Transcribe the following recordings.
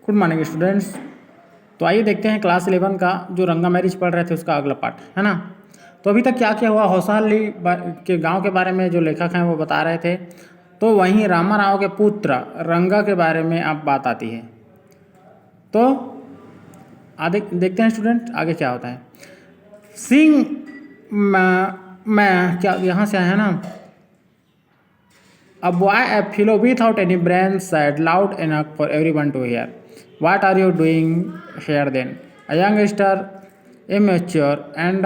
Good morning students. तो आइए देखते हैं क्लास 11 का जो रंगा मैरिज पढ़ रहे थे उसका अगला पार्ट है ना। तो अभी तक क्या क्या हुआ, हौसाली के गांव के बारे में जो लेखक हैं वो बता रहे थे। तो वहीं रामा राव के पुत्र रंगा के बारे में अब बात आती है। तो आगे देखते हैं स्टूडेंट आगे क्या होता है। सिंह मैं क्या यहाँ से आया है ना। A boy, a fellow without any brain, said loud enough for everyone to hear. What are you doing here then? A youngster, immature, and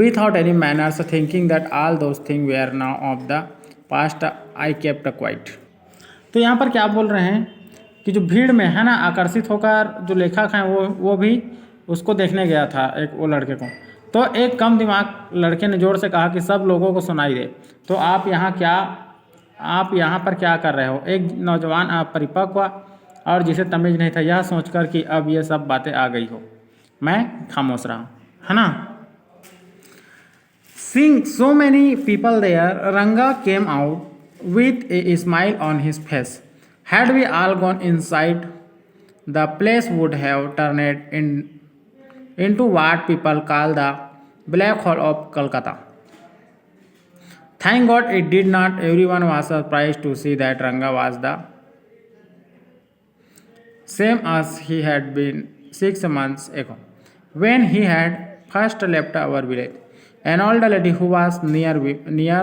without any manners, thinking that all those things were now of the past, I kept quiet. तो यहाँ पर क्या बोल रहे हैं कि जो भीड़ में है ना आकर्षित होकर जो लेखक हैं वो भी उसको देखने गया था एक वो लड़के को। तो एक कम दिमाग लड़के ने जोर से कहा कि सब लोगों को सुनाई दे, तो आप यहाँ पर क्या कर रहे हो। एक नौजवान परिपक्व और जिसे तमीज नहीं था यह सोचकर कि अब ये सब बातें आ गई हो, मैं खामोश रहा है ना। Seeing so many people there, Ranga came out with a smile on his face. Had we all gone inside, the place would have turned into what people call the black hole of Calcutta. Thank God it did not. Everyone was surprised to see that Ranga was the same as he had been 6 months ago, when he had first left our village. An old lady who was near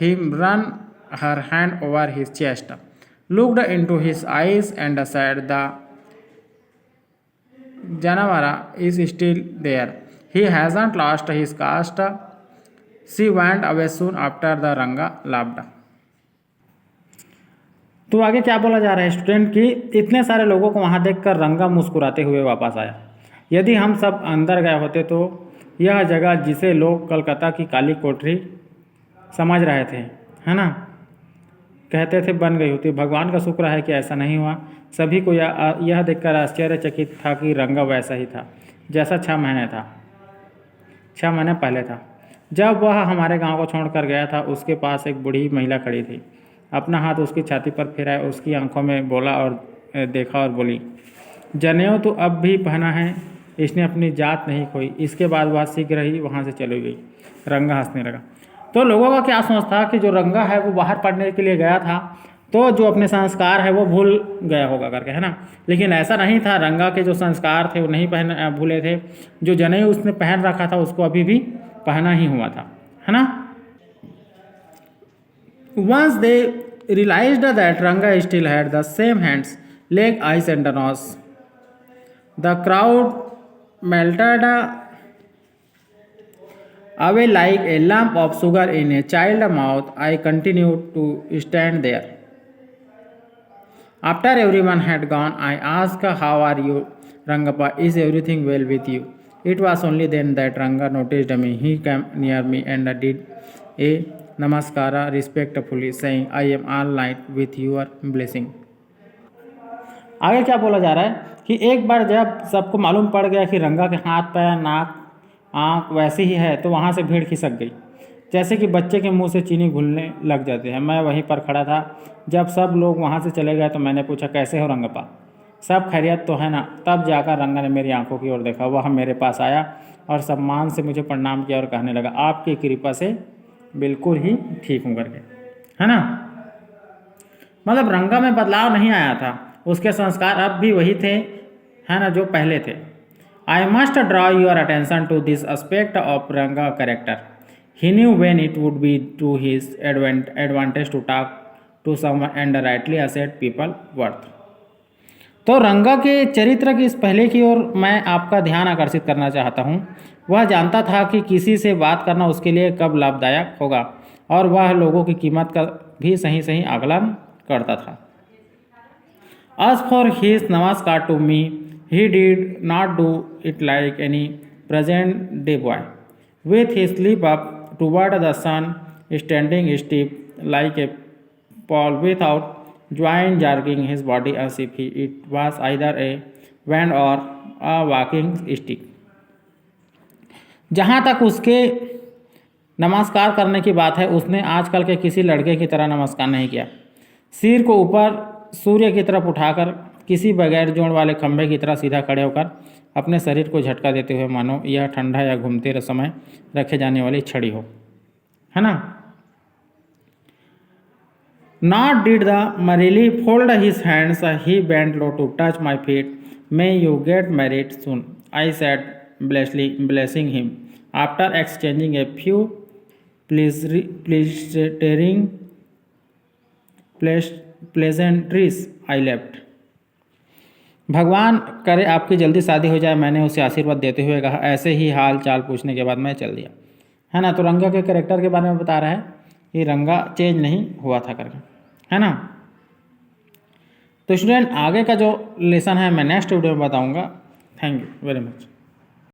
him ran her hand over his chest, looked into his eyes, and said, "The Janavara is still there. He hasn't lost his caste." She went away soon after. The Ranga laughed. तो आगे क्या बोला जा रहा है student कि इतने सारे लोगों को वहाँ देखकर रंगा मुस्कुराते हुए वापस आया। यदि हम सब अंदर गए होते तो यह जगह जिसे लोग कलकत्ता की काली कोठरी समझ रहे थे है ना, कहते थे, बन गई होती। भगवान का शुक्र है कि ऐसा नहीं हुआ। सभी को यह देखकर आश्चर्यचकित था कि रंगा वैसा ही था जैसा 6 महीने पहले था। जब वह हमारे गांव को छोड़कर गया था उसके पास एक बूढ़ी महिला खड़ी थी। अपना हाथ उसकी छाती पर फिराया, उसकी आंखों में बोला और देखा और बोली, जनेऊ तो अब भी पहना है। इसने अपनी जात नहीं खोई। इसके बाद वह शीघ्र ही वहाँ से चली गई। रंगा हंसने लगा। तो लोगों का क्या सोच था कि जो रंगा है वो बाहर पढ़ने के लिए गया था तो जो अपने संस्कार है वो भूल गया होगा करके है ना, लेकिन ऐसा नहीं था। रंगा के जो संस्कार थे वो नहीं भूले थे। जो जनेऊ उसने पहन रखा था उसको अभी भी पहना ही हुआ था है ना। Once they realized that Ranga still had the same hands, leg, eyes, and a nose, the crowd melted away like a lump of sugar in a child's mouth. I continued to stand there. After everyone had gone, I asked, "How are you, Rangappa? Is everything well with you?" It was only then that Ranga noticed me. He came near me and did a namaskara respectfully, saying, "I am all night with your blessing." आगे क्या बोला जा रहा है कि एक बार जब सबको मालूम पड़ गया कि रंगा के हाथ पैर नाक आँख वैसी ही है तो वहाँ से भीड़ खिसक गई, जैसे कि बच्चे के मुंह से चीनी घुलने लग जाते हैं। मैं वहीं पर खड़ा था। जब सब लोग वहाँ से चले गए तो मैंने पूछा, कैसे हो रंगप्पा, सब खैरियत तो है ना। तब जाकर रंगा ने मेरी आंखों की ओर देखा। वह मेरे पास आया और सम्मान से मुझे प्रणाम किया और कहने लगा, आपकी कृपा से बिल्कुल ही ठीक हूँ करके है ना। मतलब रंगा में बदलाव नहीं आया था, उसके संस्कार अब भी वही थे है ना जो पहले थे। I must draw your attention to this aspect of Ranga character. He knew when it would be to his advantage to talk to someone and rightly asset people worth. तो रंगा के चरित्र की इस पहले की ओर मैं आपका ध्यान आकर्षित करना चाहता हूँ। वह जानता था कि किसी से बात करना उसके लिए कब लाभदायक होगा और वह लोगों की कीमत का भी सही आकलन करता था। As for his namaskar to me, he did not do it like any present day boy, with his lip up toward the sun, standing stiff like a pole without joint, jerking his body as if it was either a wand or a walking stick. जहाँ तक उसके नमस्कार करने की बात है, उसने आजकल के किसी लड़के की तरह नमस्कार नहीं किया। सिर को ऊपर सूर्य की तरफ उठाकर किसी बगैर जोड़ वाले खंभे की तरह सीधा खड़े होकर अपने शरीर को झटका देते हुए मानो यह ठंडा या घूमते समय रखे जाने वाली छड़ी हो, है ना। Nor did the Marili fold his hands, he bent low to touch my feet. May you get married soon, I said, blessing him. After exchanging a few pleasantries, I left. भगवान करे आपकी जल्दी शादी हो जाए, मैंने उसे आशीर्वाद देते हुए कहा। ऐसे ही हाल चाल पूछने के बाद मैं चल दिया, है ना। तो रंगा के कैरेक्टर के बारे में बता रहा है कि रंगा चेंज नहीं हुआ था करके, है ना। तो स्टूडेंट आगे का जो लेसन है मैं नेक्स्ट वीडियो में बताऊंगा। Thank you very much.